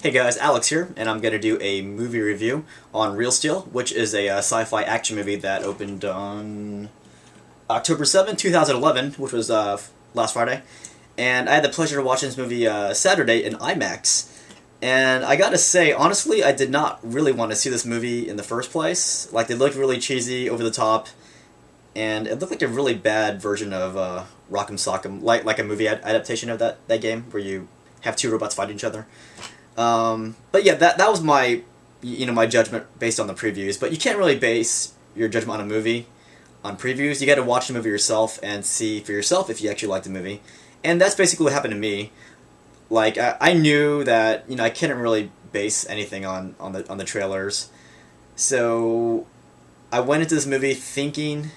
Hey guys, Alex here, and I'm going to do a movie review on Real Steel, which is a sci-fi action movie that opened on October 7, 2011, which was last Friday. And I had the pleasure of watching this movie Saturday in IMAX. And I gotta say, honestly, I did not really want to see this movie in the first place. Like, they looked really cheesy, over the top, and it looked like a really bad version of Rock'em Sock'em, like a movie adaptation of that game, where you have two robots fighting each other. But yeah, that was my my judgment based on the previews. But you can't really base your judgment on a movie on previews. You got to watch the movie yourself and see for yourself if you actually like the movie. And that's basically what happened to me. Like I knew that I couldn't really base anything on the trailers, so I went into this movie thinking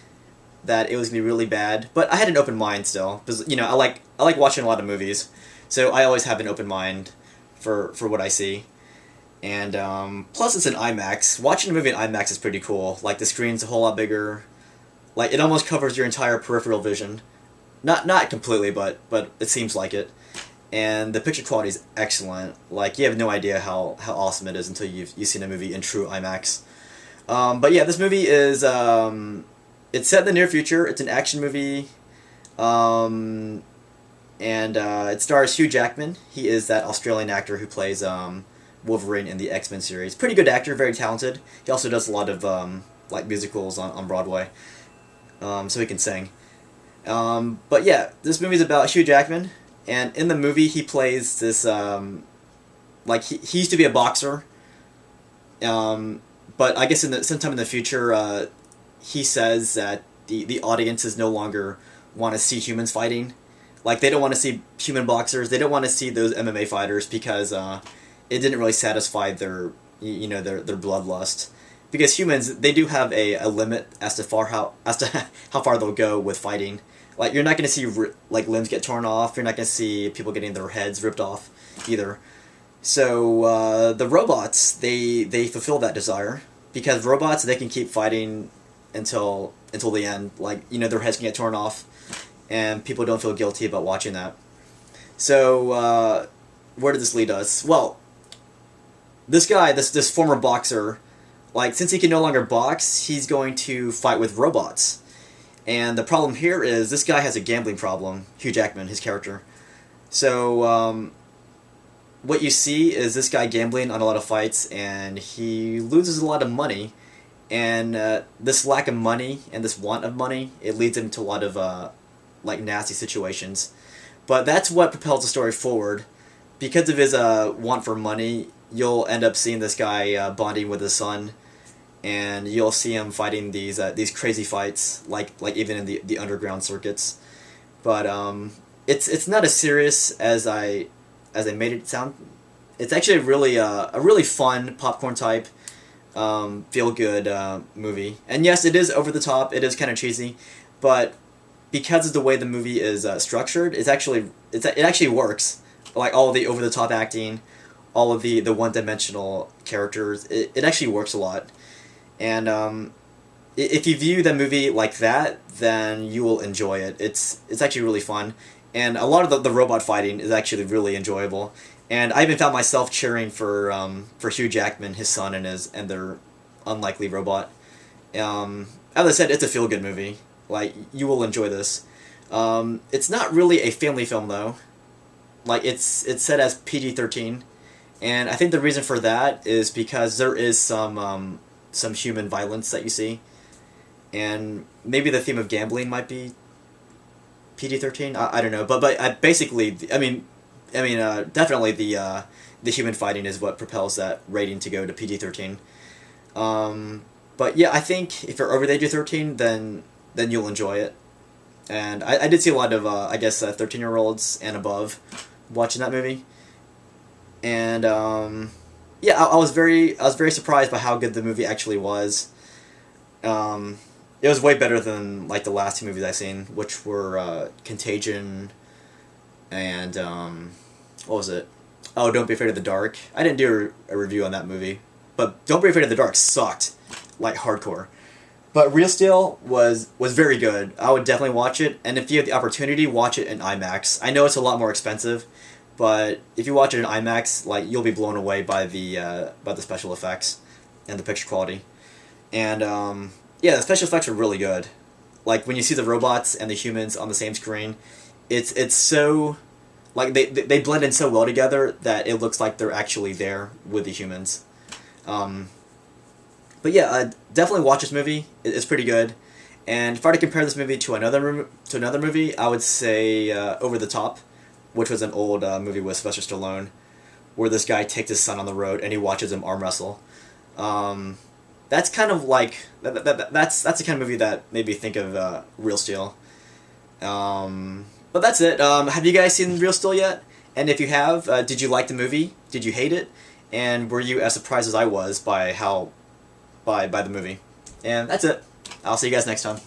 that it was gonna be really bad. But I had an open mind still because I like watching a lot of movies, so I always have an open mind for what I see. And plus, it's an IMAX. Watching a movie in IMAX is pretty cool. Like, the screen's a whole lot bigger. Like, it almost covers your entire peripheral vision. Not completely, but it seems like it. And the picture quality is excellent. Like, you have no idea how awesome it is until you've seen a movie in true IMAX. But yeah, this movie is it's set in the near future. It's an action movie. And it stars Hugh Jackman. He is that Australian actor who plays Wolverine in the X-Men series. Pretty good actor, very talented. He also does a lot of like musicals on Broadway, so he can sing. But yeah, this movie is about Hugh Jackman, and in the movie he plays this like he used to be a boxer, but I guess sometime in the future he says that the audiences no longer want to see humans fighting. Like, they don't want to see human boxers. They don't want to see those MMA fighters because it didn't really satisfy their their bloodlust. Because humans, they do have a limit as to how far they'll go with fighting. Like, you're not going to see like limbs get torn off. You're not going to see people getting their heads ripped off either. So the robots, they fulfill that desire, because robots, they can keep fighting until the end. Like, their heads can get torn off, and people don't feel guilty about watching that. So, where did this lead us? Well, this guy, this former boxer, like, since he can no longer box, he's going to fight with robots. And the problem here is, this guy has a gambling problem, Hugh Jackman, his character. So, what you see is this guy gambling on a lot of fights, and he loses a lot of money. And this lack of money and this want of money, it leads him to a lot of like nasty situations. But that's what propels the story forward. Because of his want for money, you'll end up seeing this guy bonding with his son, and you'll see him fighting these crazy fights, like even in the underground circuits. But it's not as serious as I made it sound. It's actually a really fun popcorn type feel good movie. And yes, it is over the top. It is kind of cheesy, but because of the way the movie is structured, it actually works. Like, all the over the top acting, all of the one dimensional characters, it actually works a lot. And if you view the movie like that, then you will enjoy it. It's actually really fun, and a lot of the robot fighting is actually really enjoyable. And I even found myself cheering for Hugh Jackman, his son, and their unlikely robot. As I said, it's a feel good movie. Like, you will enjoy this. It's not really a family film, though. Like, it's set as PG-13, and I think the reason for that is because there is some human violence that you see, and maybe the theme of gambling might be PG-13. I don't know, but basically, I mean, definitely the human fighting is what propels that rating to go to PG-13. But yeah, I think if you're over the age of 13, then you'll enjoy it. And I did see a lot of, 13-year-olds and above watching that movie. And, yeah, I was very surprised by how good the movie actually was. It was way better than, like, the last two movies I've seen, which were, Contagion and, what was it? Oh, Don't Be Afraid of the Dark. I didn't do a review on that movie, but Don't Be Afraid of the Dark sucked, like, hardcore. But Real Steel was very good. I would definitely watch it, and if you have the opportunity, watch it in IMAX. I know it's a lot more expensive, But if you watch it in IMAX, like you'll be blown away by the special effects and the picture quality. And yeah, the special effects are really good. Like when you see the robots and the humans on the same screen, it's so like they blend in so well together that it looks like they're actually there with the humans. Um, but yeah, definitely watch this movie. It's pretty good. And if I were to compare this movie to another movie, I would say Over the Top, which was an old movie with Sylvester Stallone, where this guy takes his son on the road and he watches him arm wrestle. That's kind of like that's the kind of movie that made me think of Real Steel. But that's it. Have you guys seen Real Steel yet? And if you have, did you like the movie? Did you hate it? And were you as surprised as I was by the movie? And that's it. I'll see you guys next time.